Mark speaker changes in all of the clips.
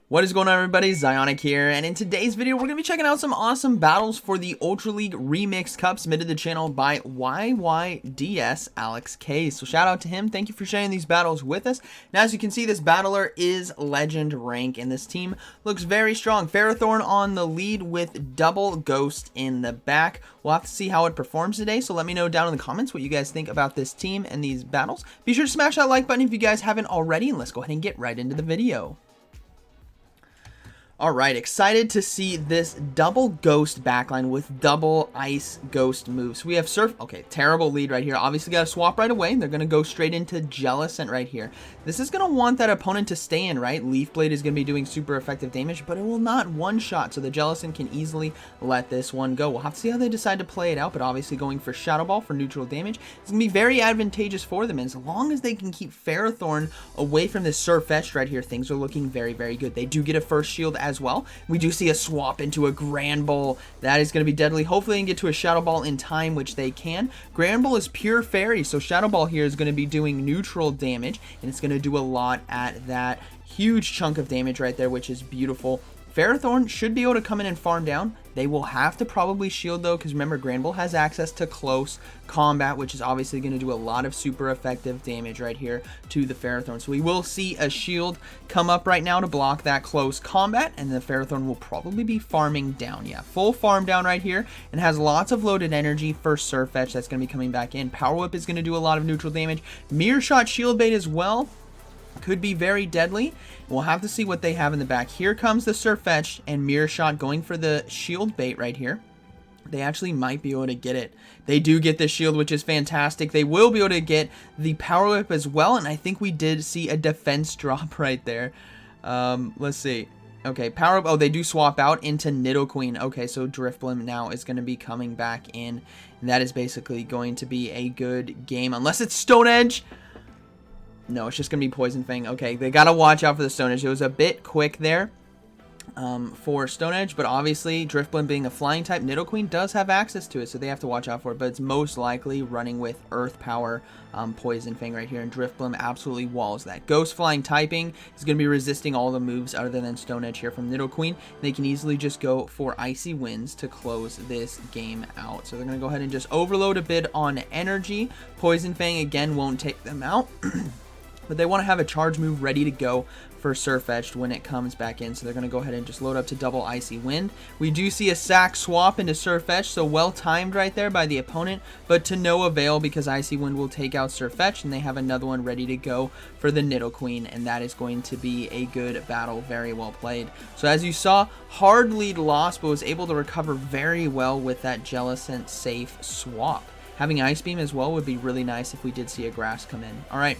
Speaker 1: What is going on, everybody? ZyoniK here, and in today's video we're going to be checking out some awesome battles for the Ultra League Remix Cup submitted to the channel by YYdsAlexKaZe. So shout out to him. Thank you for sharing these battles with us. Now, as you can see, this battler is legend rank, and this team looks very strong. Ferrothorn on the lead with Double Ghost in the back. We'll have to see how it performs today, so let me know down in the comments what you guys think about this team and these battles. Be sure to smash that like button if you guys haven't already, and let's go ahead and get right into the video. Alright, excited to see this double ghost backline with double ice ghost moves. We have Surf. Okay, terrible lead right here. Obviously got to swap right away. They're going to go straight into Jellicent right here. This is going to want that opponent to stay in, right? Leaf Blade is going to be doing super effective damage, but it will not one-shot, so the Jellicent can easily let this one go. We'll have to see how they decide to play it out, but obviously going for Shadow Ball for neutral damage is going to be very advantageous for them. And as long as they can keep Ferrothorn away from this Surfetched right here, things are looking very, very good. They do get a first shield as well. We do see a swap into a Grand Ball. That is going to be deadly. Hopefully they can get to a Shadow Ball in time, which they can. Grand Ball is pure fairy, so Shadow Ball here is going to be doing neutral damage, and it's going to do a lot at that huge chunk of damage right there, which is beautiful. Ferrothorn should be able to come in and farm down. They will have to probably shield though, because remember, Grand Ball has access to close combat, which is obviously going to do a lot of super effective damage right here to the Ferrothorn. So we will see a shield come up right now to block that close combat, and the Ferrothorn will probably be farming down. Yeah, full farm down right here, and has lots of loaded energy for Surfetched that's going to be coming back in. Power Whip is going to do a lot of neutral damage. Mirror Shot Shield Bait as well could be very deadly. We'll have to see what they have in the back. Here comes the Surfetched and Mirror Shot going for the shield bait right here. They actually might be able to get it. They do get the shield, which is fantastic. They will be able to get the Power Whip as well, and I think we did see a defense drop right there. Let's see. Okay, Power Up. Oh, they do swap out into Nidoqueen. Okay, so Drifblim now is going to be coming back in, and that is basically going to be a good game, unless it's Stone Edge. No, it's just going to be Poison Fang. Okay, they got to watch out for the Stone Edge. It was a bit quick there for Stone Edge, but obviously Drifblim being a flying type, Nidoqueen does have access to it, so they have to watch out for it, but it's most likely running with Earth Power Poison Fang right here, and Drifblim absolutely walls that. Ghost Flying typing is going to be resisting all the moves other than Stone Edge here from Nidoqueen. They can easily just go for Icy Winds to close this game out. So they're going to go ahead and just overload a bit on energy. Poison Fang again won't take them out. But they want to have a charge move ready to go for Surfetched when it comes back in. So they're going to go ahead and just load up to double Icy Wind. We do see a sack swap into Surfetched, so well timed right there by the opponent, but to no avail because Icy Wind will take out Surfetched, and they have another one ready to go for the Nidoqueen, and that is going to be a good battle. Very well played. So as you saw, hard lead loss, but was able to recover very well with that Jellicent safe swap. Having Ice Beam as well would be really nice if we did see a Grass come in. Alright.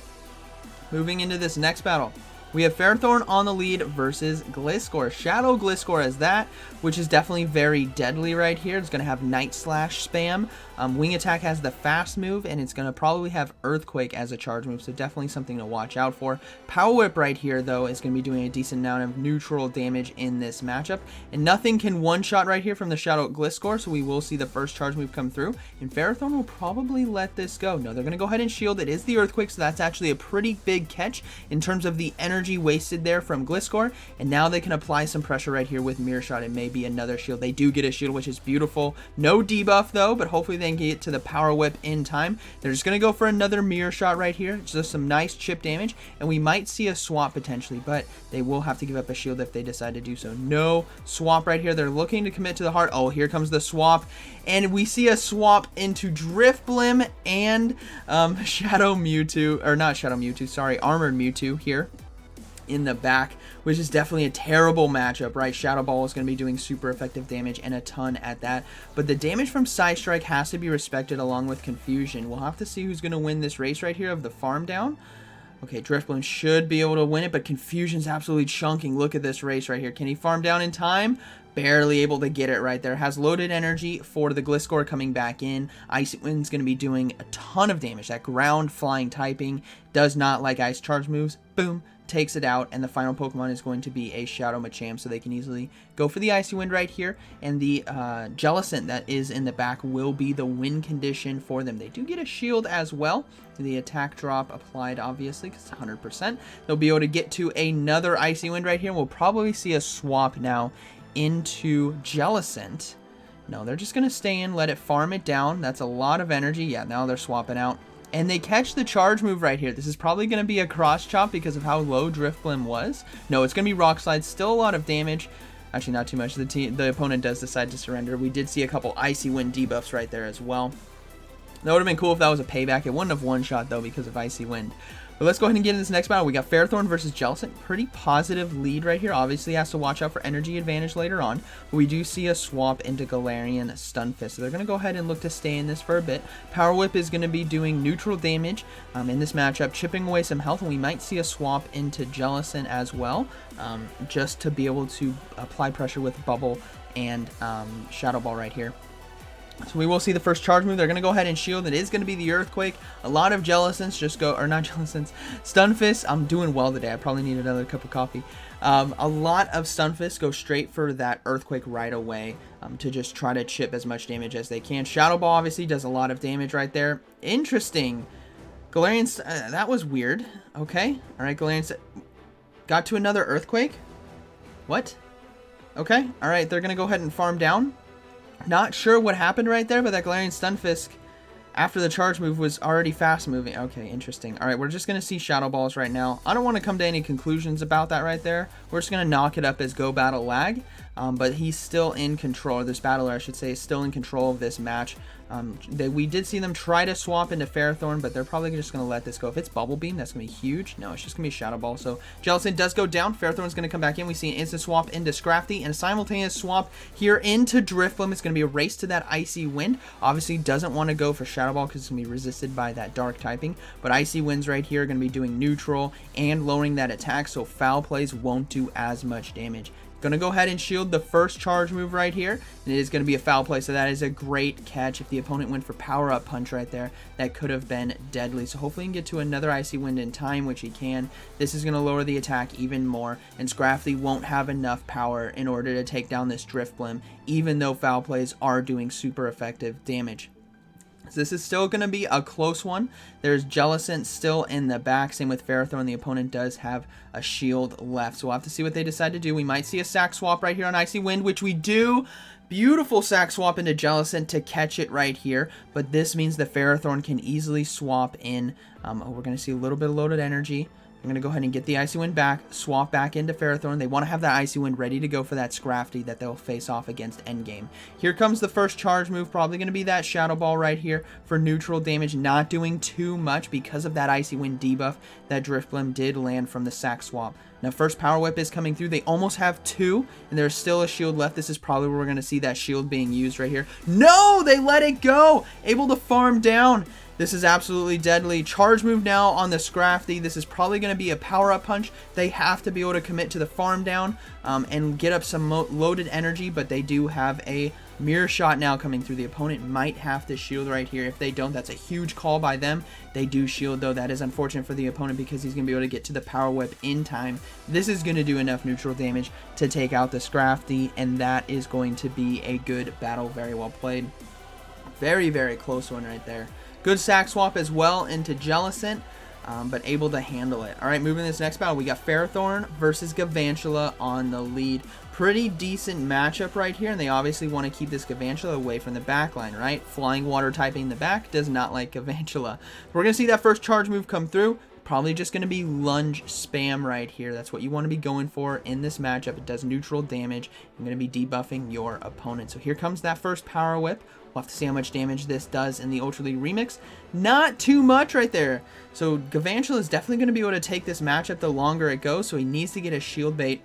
Speaker 1: Moving into this next battle, we have Ferrothorn on the lead versus Gliscor. Shadow Gliscor as that, which is definitely very deadly right here. It's going to have Night Slash spam. Wing Attack has the fast move, and it's going to probably have Earthquake as a charge move, so definitely something to watch out for. Power Whip right here, though, is going to be doing a decent amount of neutral damage in this matchup, and nothing can one-shot right here from the Shadow Gliscor, so we will see the first charge move come through, and Ferrothorn will probably let this go. No, they're going to go ahead and shield. It is the Earthquake, so that's actually a pretty big catch in terms of the energy wasted there from Gliscor, and now they can apply some pressure right here with Mirror Shot. It may be another shield. They do get a shield, which is beautiful. No debuff, though, but hopefully they can get to the Power Whip in time. They're just going to go for another Mirror Shot right here. Just some nice chip damage, and we might see a swap potentially, but they will have to give up a shield if they decide to do so. No swap right here. They're looking to commit to the heart. Oh, here comes the swap, and we see a swap into Drifblim and Shadow Mewtwo, or not Shadow Mewtwo, sorry, Armored Mewtwo here in the back, which is definitely a terrible matchup, right? Shadow Ball is going to be doing super effective damage and a ton at that, but the damage from Side Strike has to be respected along with Confusion. We'll have to see who's going to win this race right here of the farm down. Okay, Drifblim should be able to win it, but Confusion's absolutely chunking. Look at this race right here. Can he farm down in time? Barely able to get it right there. Has loaded energy for the Gliscor coming back in. Icy Wind's going to be doing a ton of damage. That ground flying typing does not like ice charge moves. Boom. takes it out, and the final Pokemon is going to be a Shadow Machamp, so they can easily go for the Icy Wind right here, and the Jellicent that is in the back will be the win condition for them. They do get a shield as well. The attack drop applied, obviously, because it's 100%. They'll be able to get to another Icy Wind right here, and we'll probably see a swap now into Jellicent. No, they're just going to stay in, let it farm it down. That's a lot of energy. Yeah, now they're swapping out. And they catch the charge move right here. This is probably going to be a cross chop because of how low Drifblim was. No, it's going to be Rock Slide. Still a lot of damage. Actually, not too much. The opponent does decide to surrender. We did see a couple Icy Wind debuffs right there as well. That would have been cool if that was a payback. It wouldn't have one-shot, though, because of Icy Wind. But let's go ahead and get into this next battle. We got Ferrothorn versus Jellicent. Pretty positive lead right here. Obviously, has to watch out for energy advantage later on. But we do see a swap into Galarian Stunfisk. So they're going to go ahead and look to stay in this for a bit. Power Whip is going to be doing neutral damage in this matchup, chipping away some health. And we might see a swap into Jellicent as well, just to be able to apply pressure with Bubble and Shadow Ball right here. So we will see the first charge move. They're going to go ahead and shield. It is going to be the Earthquake. A lot of Jellicents just go, or not Jellicents, Stunfisk. I'm doing well today. I probably need another cup of coffee. A lot of Stunfisk go straight for that Earthquake right away to just try to chip as much damage as they can. Shadow Ball obviously does a lot of damage right there. Interesting. Galarian, that was weird. Okay. All right, Galarian got to another Earthquake. What? Okay. All right, they're going to go ahead and farm down. Not sure what happened right there, but that Galarian Stunfisk, after the charge move, was already fast moving. Okay, interesting. All right, we're just going to see Shadow Balls right now. I don't want to come to any conclusions about that right there. We're just going to knock it up as Go Battle Lag. But he's still in control, or this battler, I should say, is still in control of this match. We did see them try to swap into Ferrothorn, but they're probably just going to let this go. If it's Bubble Beam, that's going to be huge. No, it's just going to be Shadow Ball. So Jellicent does go down. Ferrothorn's going to come back in. We see an instant swap into Scrafty and a simultaneous swap here into Drifblim. It's going to be a race to that Icy Wind. Obviously doesn't want to go for Shadow Ball because it's going to be resisted by that Dark typing. But Icy Winds right here are going to be doing neutral and lowering that attack, so foul plays won't do as much damage. Going to go ahead and shield the first charge move right here, and it is going to be a foul play, so that is a great catch. If the opponent went for Power Up Punch right there, that could have been deadly. So hopefully he can get to another Icy Wind in time, which he can. This is going to lower the attack even more, and Scrafty won't have enough power in order to take down this Drifblim, even though foul plays are doing super effective damage. So this is still going to be a close one. There's Jellicent still in the back. Same with Ferrothorn. The opponent does have a shield left. So we'll have to see what they decide to do. We might see a sack swap right here on Icy Wind, which we do. Beautiful sack swap into Jellicent to catch it right here. But this means the Ferrothorn can easily swap in. We're going to see a little bit of loaded energy. I'm going to go ahead and get the Icy Wind back, swap back into Ferrothorn. They want to have that Icy Wind ready to go for that Scrafty that they'll face off against endgame. Here comes the first charge move, probably going to be that Shadow Ball right here for neutral damage, not doing too much because of that Icy Wind debuff that Drifblim did land from the sack swap. Now, first Power Whip is coming through. They almost have two, and there's still a shield left. This is probably where we're going to see that shield being used right here. No, they let it go. Able to farm down. This is absolutely deadly. Charge move now on the Scrafty. This is probably going to be a power-up punch. They have to be able to commit to the farm down and get up some loaded energy, but they do have a mirror shot now coming through. The opponent might have to shield right here. If they don't, that's a huge call by them. They do shield, though. That is unfortunate for the opponent because he's going to be able to get to the Power Whip in time. This is going to do enough neutral damage to take out the Scrafty, and that is going to be a good battle. Very well played. Very, very close one right there. Good sack swap as well into Jellicent, but able to handle it. All right, moving to this next battle, we got Ferrothorn versus Galvantula on the lead. Pretty decent matchup right here, and they obviously want to keep this Galvantula away from the back line, right? Flying Water typing in the back does not like Galvantula. We're going to see that first charge move come through. Probably just going to be lunge spam right here. That's what you want to be going for in this matchup. It does neutral damage. I'm going to be debuffing your opponent. So here comes that first Power Whip. We'll have to see how much damage this does in the Ultra League Remix. Not too much right there. So Galvantula is definitely going to be able to take this matchup the longer it goes. So he needs to get a shield bait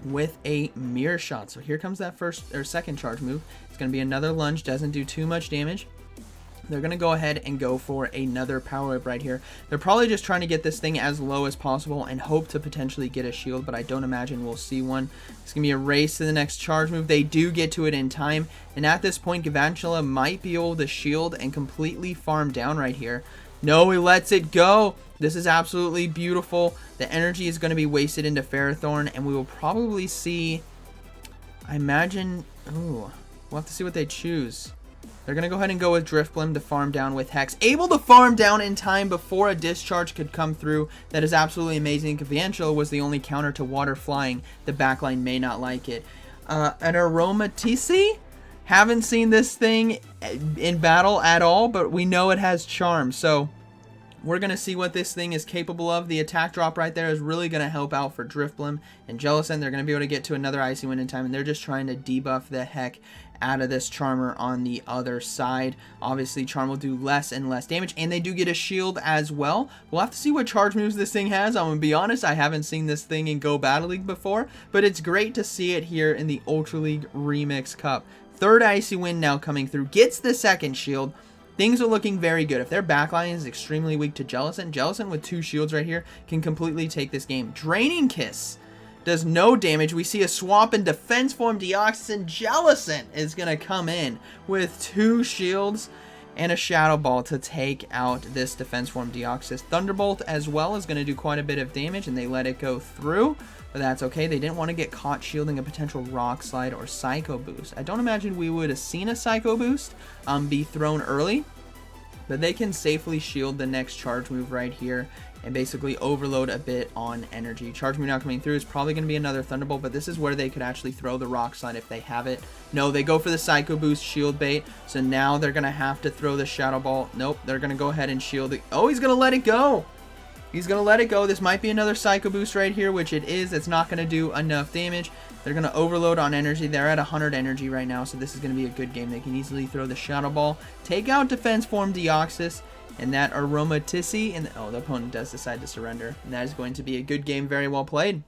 Speaker 1: with a mirror shot. So here comes that first or second charge move. It's going to be another lunge. Doesn't do too much damage. They're going to go ahead and go for another Power Whip right here. They're probably just trying to get this thing as low as possible and hope to potentially get a shield, but I don't imagine we'll see one. It's going to be a race to the next charge move. They do get to it in time, and at this point, Galvantula might be able to shield and completely farm down right here. No, he lets it go. This is absolutely beautiful. The energy is going to be wasted into Ferrothorn, and we will probably see, I imagine, ooh, we'll have to see what they choose. They're going to go ahead and go with Drifblim to farm down with Hex. Able to farm down in time before a discharge could come through. That is absolutely amazing. Caviancho was the only counter to Water Flying. The backline may not like it. An Aromatisse? Haven't seen this thing in battle at all, but we know it has Charm. So we're going to see what this thing is capable of. The attack drop right there is really going to help out for Drifblim and Jellicent. They're going to be able to get to another Icy Wind in time, and they're just trying to debuff the heck out of this Charmer on the other side. Obviously, Charm will do less and less damage, and they do get a shield as well. We'll have to see what charge moves this thing has. I'm going to be honest, I haven't seen this thing in Go Battle League before, but it's great to see it here in the Ultra League Remix Cup. Third Icy Wind now coming through. Gets the second shield. Things are looking very good. If their backline is extremely weak to Jellicent, Jellicent with 2 shields right here can completely take this game. Draining Kiss does no damage. We see a swap in Defense Form Deoxys, and Jellicent is going to come in with 2 shields and a Shadow Ball to take out this Defense Form Deoxys. Thunderbolt as well is going to do quite a bit of damage, and they let it go through. But that's okay. They didn't want to get caught shielding a potential Rock Slide or Psycho Boost. I don't imagine we would have seen a Psycho Boost be thrown early, but they can safely shield the next charge move right here and basically overload a bit on energy. Charge move now coming through is probably going to be another Thunderbolt, but this is where they could actually throw the Rock Slide if they have it. No, they go for the Psycho Boost shield bait, so now they're going to have to throw the Shadow Ball. Nope, they're going to go ahead and shield it. Oh, he's going to let it go. He's going to let it go. This might be another Psycho Boost right here, which it is. It's not going to do enough damage. They're going to overload on energy. They're at 100 energy right now, so this is going to be a good game. They can easily throw the Shadow Ball, take out Defense Form Deoxys, and that Aromatisse, and oh, the opponent does decide to surrender. And that is going to be a good game. Very well played.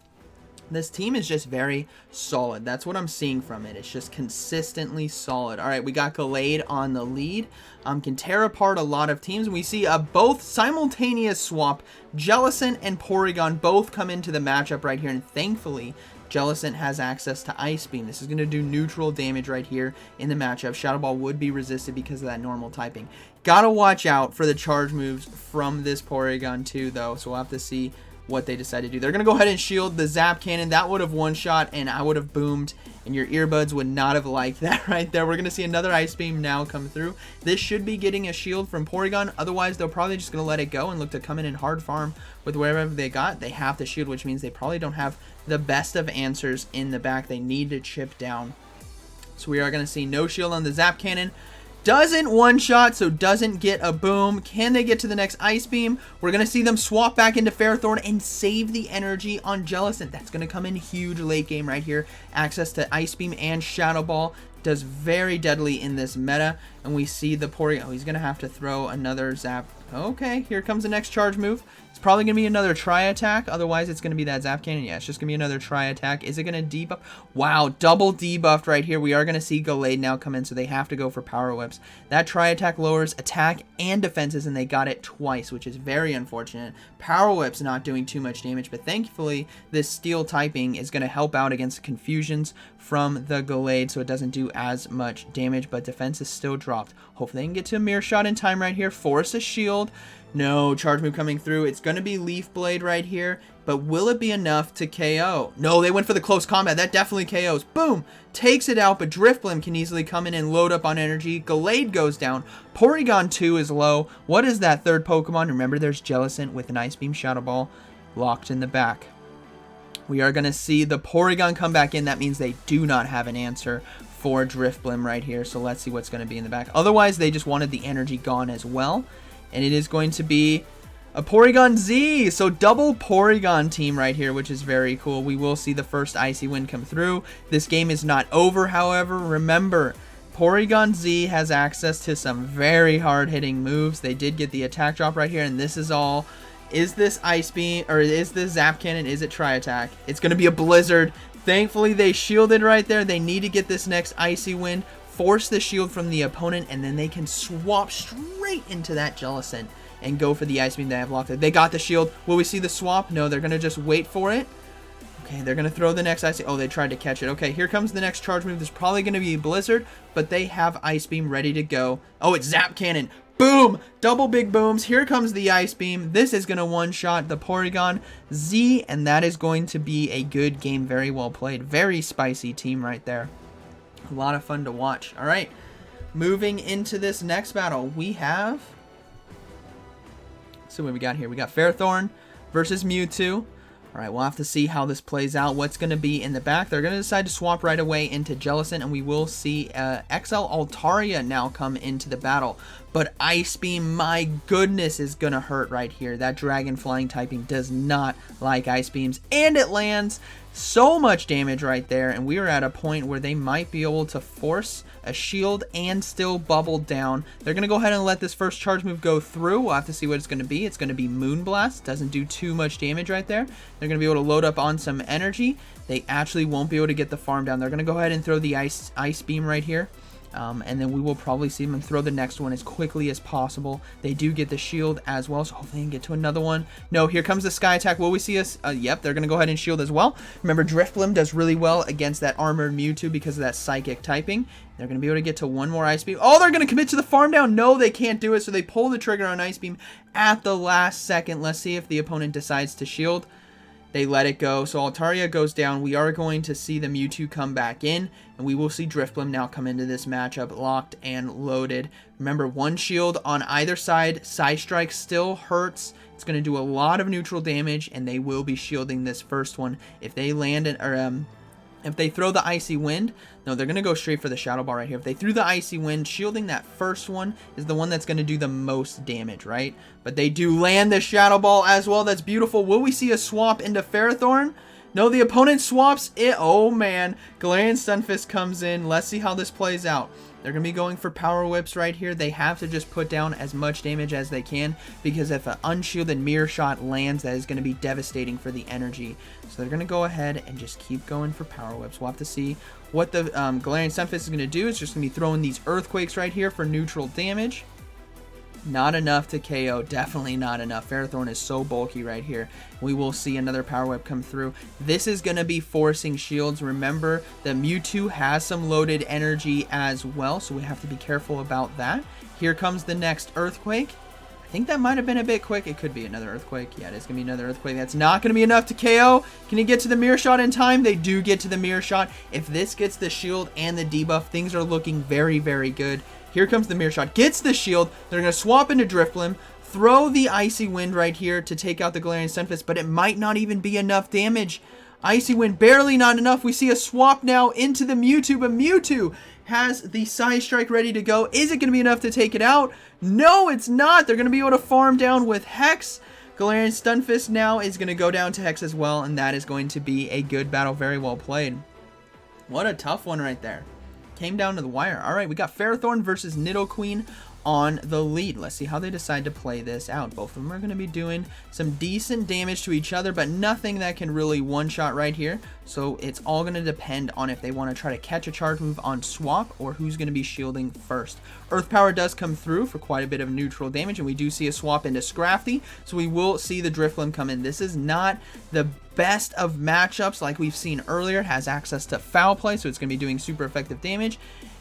Speaker 1: This team is just very solid. That's what I'm seeing from it. It's just consistently solid. All right, we got Gallade on the lead. Can tear apart a lot of teams. We see both simultaneous swap. Jellicent and Porygon both come into the matchup right here, and thankfully, Jellicent has access to Ice Beam. This is going to do neutral damage right here in the matchup. Shadow Ball would be resisted because of that normal typing. Gotta watch out for the charge moves from this Porygon too, though, so we'll have to see what they decide to do. They're going to go ahead and shield the Zap Cannon. That would have one-shot, and I would have boomed, and your earbuds would not have liked that right there. We're going to see another Ice Beam now come through. This should be getting a shield from Porygon. Otherwise, they're probably just going to let it go and look to come in and hard farm with wherever they got. They have to shield, which means they probably don't have the best of answers in the back. They need to chip down. So we are going to see no shield on the Zap Cannon. Doesn't one-shot, so doesn't get a boom. Can they get to the next Ice Beam? We're going to see them swap back into Ferrothorn and save the energy on Jellicent. That's going to come in huge late game right here. Access to Ice Beam and Shadow Ball does very deadly in this meta. And we see the Porygon. Oh, he's going to have to throw another Zap. Okay, here comes the next charge move. It's probably going to be another Tri-Attack. Otherwise, it's going to be that Zap Cannon. Yeah, it's just going to be another Tri-Attack. Is it going to debuff? Wow, double debuffed right here. We are going to see Gallade now come in, so they have to go for Power Whips. That Tri-Attack lowers attack and defenses, and they got it twice, which is very unfortunate. Power Whip's not doing too much damage, but thankfully, this Steel typing is going to help out against confusions from the Gallade, so it doesn't do as much damage, but defense is still dropped. Hopefully, they can get to a Mirror Shot in time right here. Force a shield. No, charge move coming through. It's going to be Leaf Blade right here, but will it be enough to KO? No, they went for the close combat. That definitely KOs. Boom! Takes it out, but Drifblim can easily come in and load up on energy. Gallade goes down. Porygon 2 is low. What is that third Pokemon? Remember, there's Jellicent with an Ice Beam Shadow Ball locked in the back. We are going to see the Porygon come back in. That means they do not have an answer for Drifblim right here, so let's see what's going to be in the back. Otherwise, they just wanted the energy gone as well. And it is going to be a Porygon Z. So double Porygon team right here, which is very cool. We will see the first Icy Wind come through. This game is not over, however. Remember, Porygon Z has access to some very hard-hitting moves. They did get the attack drop right here, and this is all. Is this Ice Beam, or is this Zap Cannon? Is it Tri-Attack? It's going to be a Blizzard. Thankfully, they shielded right there. They need to get this next Icy Wind, force the shield from the opponent, and then they can swap straight into that Jellicent and go for the Ice Beam they have locked. They got the shield. Will we see the swap? No, they're going to just wait for it. Okay, they're going to throw the next Ice Beam. Oh, they tried to catch it. Okay, here comes the next charge move. There's probably going to be Blizzard, but they have Ice Beam ready to go. Oh, it's Zap Cannon. Boom! Double big booms. Here comes the Ice Beam. This is going to one-shot the Porygon Z, and that is going to be a good game. Very well played. Very spicy team right there. A lot of fun to watch. All right, moving into this next battle, we have... So what we got here? We got Ferrothorn versus Mewtwo. All right, we'll have to see how this plays out. What's going to be in the back? They're going to decide to swap right away into Jellicent, and we will see XL Altaria now come into the battle. But Ice Beam, my goodness, is going to hurt right here. That Dragon Flying typing does not like Ice Beams, and it lands so much damage right there, and we are at a point where they might be able to force a shield and still bubble down. They're going to go ahead and let this first charge move go through. We'll have to see what it's going to be. It's going to be Moonblast. Doesn't do too much damage right there. They're going to be able to load up on some energy. They actually won't be able to get the farm down. They're going to go ahead and throw the Ice Beam right here. And then we will probably see them throw the next one as quickly as possible. They do get the shield as well, so hopefully they can get to another one. No, here comes the Sky Attack. Will we see us? Yep, they're going to go ahead and shield as well. Remember, Drifblim does really well against that Armored Mewtwo because of that Psychic typing. They're going to be able to get to one more Ice Beam. Oh, they're going to commit to the farm down. No, they can't do it, so they pull the trigger on Ice Beam at the last second. Let's see if the opponent decides to shield. They let it go, so Altaria goes down. We are going to see the Mewtwo come back in, and we will see Drifblim now come into this matchup locked and loaded. Remember, one shield on either side. Psy Strike still hurts. It's going to do a lot of neutral damage, and they will be shielding this first one. If they land it, or if they throw the Icy Wind, no, they're going to go straight for the Shadow Ball right here. If they threw the Icy Wind, shielding that first one is the one that's going to do the most damage, right? But they do land the Shadow Ball as well. That's beautiful. Will we see a swap into Ferrothorn? No, the opponent swaps it. Oh, man. Galarian Stunfisk comes in. Let's see how this plays out. They're going to be going for Power Whips right here. They have to just put down as much damage as they can, because if an Unshielded Mirror Shot lands, that is going to be devastating for the energy. So they're going to go ahead and just keep going for Power Whips. We'll have to see what the Galarian Stunfisk is going to do. It's just going to be throwing these Earthquakes right here for neutral damage. Not enough to KO. Definitely not enough. Ferrothorn is so bulky right here. We will see another Power Whip come through. This is going to be forcing shields. Remember, the Mewtwo has some loaded energy as well, so we have to be careful about that. Here comes the next Earthquake. I think that might have been a bit quick. It could be another Earthquake. Yeah, it is going to be another Earthquake. That's not going to be enough to KO. Can he get to the Mirror Shot in time? They do get to the Mirror Shot. If this gets the shield and the debuff, things are looking very, very good. Here comes the Mirror Shot. Gets the shield. They're going to swap into Drifblim. Throw the Icy Wind right here to take out the Galarian Stunfisk, but it might not even be enough damage. Icy Wind, barely not enough. We see a swap now into the Mewtwo, but Mewtwo has the Psy Strike ready to go. Is it going to be enough to take it out? No, it's not. They're going to be able to farm down with Hex. Galarian Stunfisk now is going to go down to Hex as well, and that is going to be a good battle. Very well played. What a tough one right there. Came down to the wire. All right, we got Ferrothorn versus Nidoqueen on the lead. Let's see how they decide to play this out. Both of them are going to be doing some decent damage to each other, but nothing that can really one-shot right here. So it's all going to depend on if they want to try to catch a charge move on swap or who's going to be shielding first. Earth Power does come through for quite a bit of neutral damage, and we do see a swap into Scrafty, so we will see the Drifblim come in. This is not the best of matchups like we've seen earlier. It has access to Foul Play, so it's going to be doing super effective damage.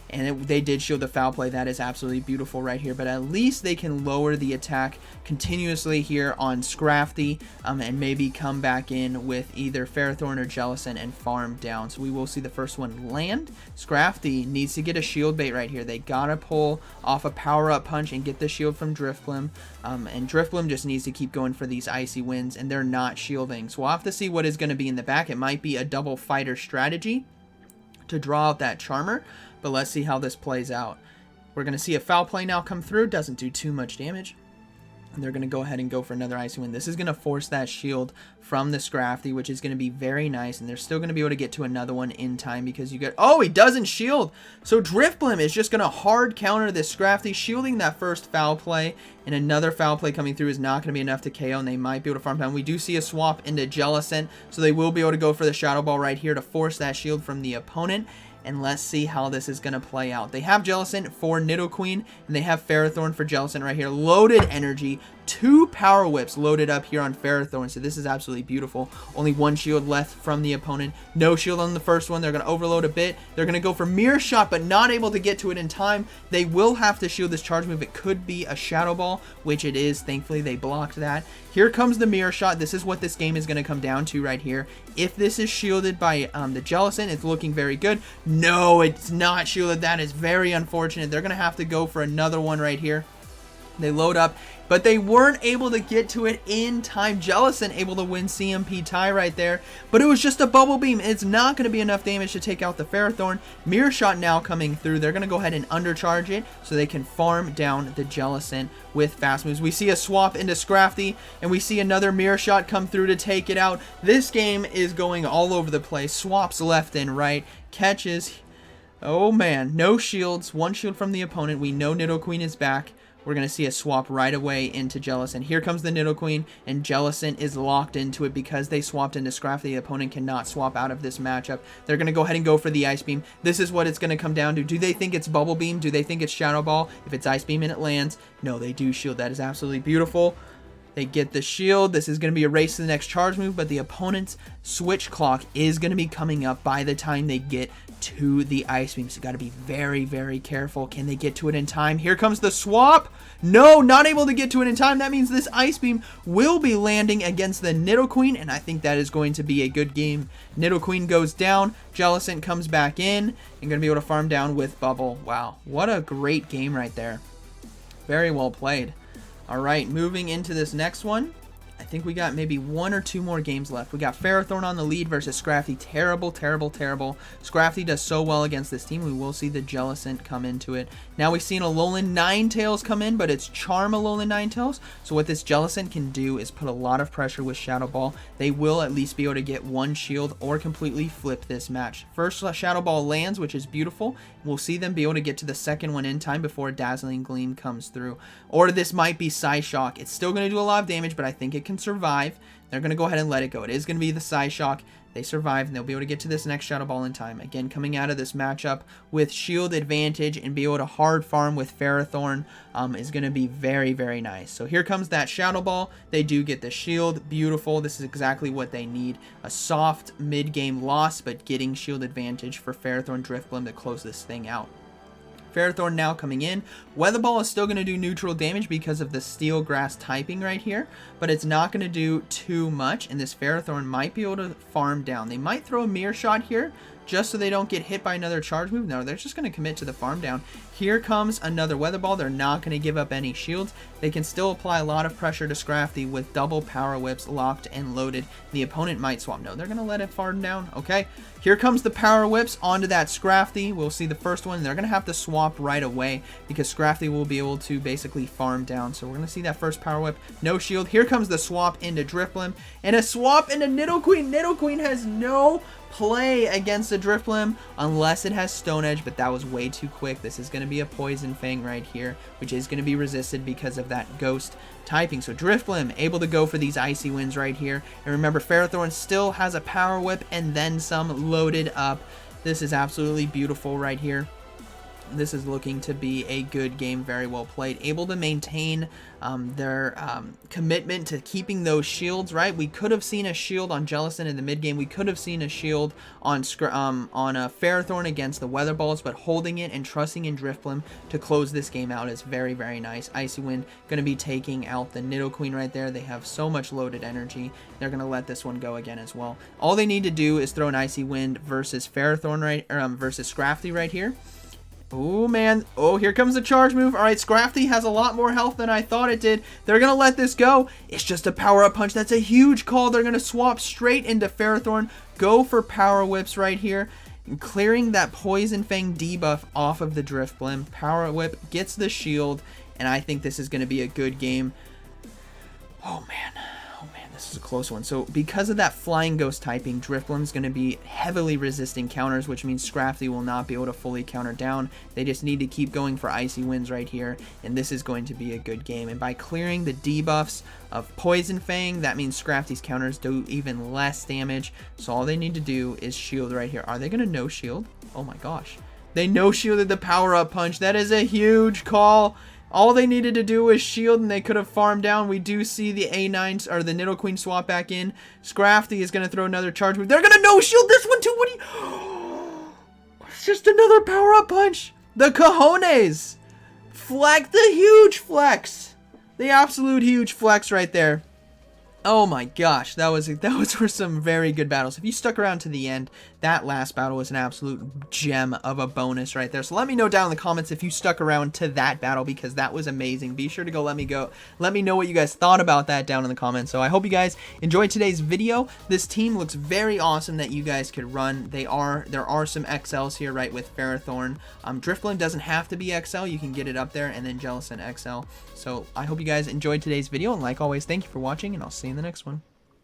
Speaker 1: And they did shield the Foul Play. That is absolutely beautiful right here. But at least they can lower the attack continuously here on Scrafty, and maybe come back in with either Ferrothorn or Jellicent and farm down. So we will see the first one land. Scrafty needs to get a shield bait right here. They gotta pull off a power-up punch and get the shield from Drifblim. And Drifblim just needs to keep going for these Icy Winds, and they're not shielding. So we'll have to see what is going to be in the back. It might be a double fighter strategy to draw out that Charmer. But let's see how this plays out. We're going to see a Foul Play now come through. Doesn't do too much damage. And they're going to go ahead and go for another Icy Wind. This is going to force that shield from the Scrafty, which is going to be very nice. And they're still going to be able to get to another one in time because you get... Oh, he doesn't shield. So Drifblim is just going to hard counter this Scrafty, shielding that first Foul Play. And another Foul Play coming through is not going to be enough to KO, and they might be able to farm down. We do see a swap into Jellicent, so they will be able to go for the Shadow Ball right here to force that shield from the opponent. And let's see how this is going to play out. They have Jellicent for Nidoqueen, and they have Ferrothorn for Jellicent right here. Loaded energy, 2 Power Whips loaded up here on Ferrothorn, so this is absolutely beautiful. Only 1 shield left from the opponent. No shield on the first one. They're going to overload a bit. They're going to go for Mirror Shot, but not able to get to it in time. They will have to shield this charge move. It could be a Shadow Ball, which it is. Thankfully, they blocked that. Here comes the Mirror Shot. This is what this game is going to come down to right here. If this is shielded by the Jellicent, it's looking very good. No, it's not shielded. That is very unfortunate. They're going to have to go for another one right here. They load up, but they weren't able to get to it in time. Jellicent able to win CMP tie right there, but it was just a Bubble Beam. It's not going to be enough damage to take out the Ferrothorn. Mirror Shot now coming through. They're going to go ahead and undercharge it so they can farm down the Jellicent with fast moves. We see a swap into Scrafty, and we see another Mirror Shot come through to take it out. This game is going all over the place. Swaps left and right. Catches. Oh man, no shields. 1 shield from the opponent. We know Nidoqueen is back. We're going to see a swap right away into Jellicent. Here comes the Nidoqueen, and Jellicent is locked into it because they swapped into Scrafty. The opponent cannot swap out of this matchup. They're going to go ahead and go for the Ice Beam. This is what it's going to come down to. Do they think it's Bubble Beam? Do they think it's Shadow Ball? If it's Ice Beam and it lands, no, they do shield. That is absolutely beautiful. They get the shield. This is going to be a race to the next charge move, but the opponent's switch clock is going to be coming up by the time they get to the Ice Beam. So you got to be very, very careful. Can they get to it in time? Here comes the swap. No, not able to get to it in time. That means this Ice Beam will be landing against the Nidoqueen, and I think that is going to be a good game. Nidoqueen goes down. Jellicent comes back in and going to be able to farm down with Bubble. Wow, what a great game right there. Very well played. All right, moving into this next one. I think we got maybe 1 or 2 more games left. We got Ferrothorn on the lead versus Scrafty. Terrible, terrible, terrible. Scrafty does so well against this team. We will see the Jellicent come into it. Now we've seen Alolan Ninetales come in, but it's Charm Alolan Ninetales. So what this Jellicent can do is put a lot of pressure with Shadow Ball. They will at least be able to get 1 shield or completely flip this match. First Shadow Ball lands, which is beautiful. We'll see them be able to get to the second one in time before Dazzling Gleam comes through. Or this might be Psyshock. It's still going to do a lot of damage, but I think it can survive. They're going to go ahead and let it go. It is going to be the Psyshock. They survive, and they'll be able to get to this next Shadow Ball in time. Again, coming out of this matchup with shield advantage and be able to hard farm with Ferrothorn is going to be very, very nice. So here comes that Shadow Ball. They do get the shield. Beautiful. This is exactly what they need. A soft mid-game loss, but getting shield advantage for Ferrothorn Drifblim to close this thing out. Ferrothorn now coming in. Weather Ball is still going to do neutral damage because of the Steel Grass typing right here, but it's not going to do too much, and this Ferrothorn might be able to farm down. They might throw a Mirror Shot here just so they don't get hit by another charge move. No, they're just going to commit to the farm down. Here comes another Weather Ball. They're not going to give up any shields. They can still apply a lot of pressure to Scrafty with double Power Whips locked and loaded. The opponent might swap. No, they're going to let it farm down. Okay, here comes the Power Whips onto that Scrafty. We'll see the first one. They're going to have to swap right away because Scrafty will be able to basically farm down. So we're going to see that first Power Whip. No shield. Here comes the swap into Drifblim and a swap into Nidoqueen. Nidoqueen has no play against the Drifblim unless it has Stone Edge, but that was way too quick. This is going to be a Poison Fang right here, which is going to be resisted because of that Ghost typing. So Drifblim able to go for these Icy Winds right here. And remember, Ferrothorn still has a Power Whip and then some loaded up. This is absolutely beautiful right here. This is looking to be a good game, very well played. Able to maintain their commitment to keeping those shields, right? We could have seen a shield on Jellicent in the mid game. We could have seen a shield on Ferrothorn against the Weather Balls, but holding it and trusting in Drifblim to close this game out is very, very nice. Icy Wind going to be taking out the Nidoqueen right there. They have so much loaded energy. They're going to let this one go again as well. All they need to do is throw an Icy Wind versus Ferrothorn versus Scrafty right here. Oh, man. Oh, here comes the charge move. All right, Scrafty has a lot more health than I thought it did. They're going to let this go. It's just a power-up punch. That's a huge call. They're going to swap straight into Ferrothorn. Go for Power Whips right here. And clearing that Poison Fang debuff off of the Drifblim. Power Whip gets the shield, and I think this is going to be a good game. Oh, man. This is a close one. So because of that Flying Ghost typing, Drifblim is going to be heavily resisting counters, which means Scrafty will not be able to fully counter down. They just need to keep going for Icy Winds right here, and this is going to be a good game. And by clearing the debuffs of Poison Fang, that means Scrafty's counters do even less damage. So all they need to do is shield right here. Are they going to no shield? Oh my gosh. They no shielded the power-up punch. That is a huge call. All they needed to do was shield, and they could have farmed down. We do see the A9 or the Nidoqueen swap back in. Scrafty is going to throw another charge move. They're going to no-shield this one too. What do you... It's just another power-up punch. The cojones. Flex, the huge flex. The absolute huge flex right there. Oh my gosh, that was for some very good battles. If you stuck around to the end, that last battle was an absolute gem of a bonus right there. So let me know down in the comments if you stuck around to that battle, because that was amazing. Be sure to let me know what you guys thought about that down in the comments. So I hope you guys enjoyed today's video. This team looks very awesome that you guys could run. There are some XLs here, right, with Ferrothorn. Drifblim doesn't have to be XL. You can get it up there, and then Jellicent XL. So I hope you guys enjoyed today's video, and like always, thank you for watching, and I'll see you in the next one.